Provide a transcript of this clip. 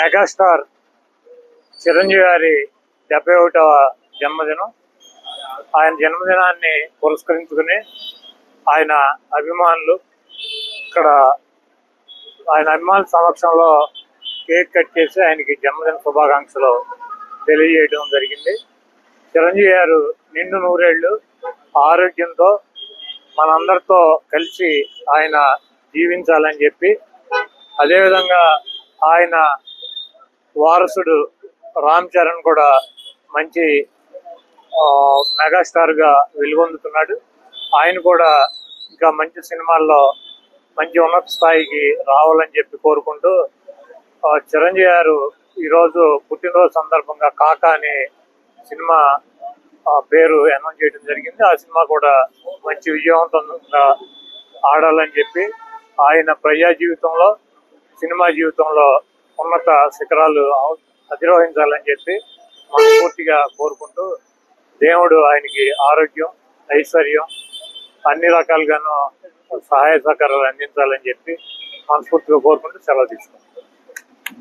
Megastar Chiranjeevi గారి 71వ జన్మదినం. ఆయన జన్మదినాన్ని పురస్కరించుకుని ఆయన అభిమానులు ఇక్కడ ఆయన అభిమానుల సమక్షంలో కేక్ కట్ చేసి ఆయనకి జన్మదిన శుభాకాంక్షలు తెలియజేయడం జరిగింది. చిరంజీవి గారు నిండు నూరేళ్లు ఆరోగ్యంతో మనందరితో కలిసి ఆయన జీవించాలని చెప్పి, అదేవిధంగా ఆయన వారసుడు రామ్ చరణ్ కూడా మంచి మెగాస్టార్గా వెలుగొందుతున్నాడు. ఆయన కూడా ఇంకా మంచి సినిమాల్లో మంచి ఉన్నత స్థాయికి రావాలని చెప్పి కోరుకుంటూ, చిరంజీవి గారు ఈరోజు పుట్టినరోజు సందర్భంగా కాకా అనే సినిమా పేరు అనౌన్స్ చేయడం జరిగింది. ఆ సినిమా కూడా మంచి విజయవంతంగా ఆడాలని చెప్పి, ఆయన ప్రజా జీవితంలో సినిమా జీవితంలో ఉన్నత శిఖరాలు అధిరోహించాలని చెప్పి మనస్ఫూర్తిగా కోరుకుంటూ, దేవుడు ఆయనకి ఆరోగ్యం, ఐశ్వర్యం అన్ని రకాలుగాను సహాయ సహకారాలు అందించాలని చెప్పి మనస్ఫూర్తిగా కోరుకుంటూ సెలవు తీసుకుంటాం.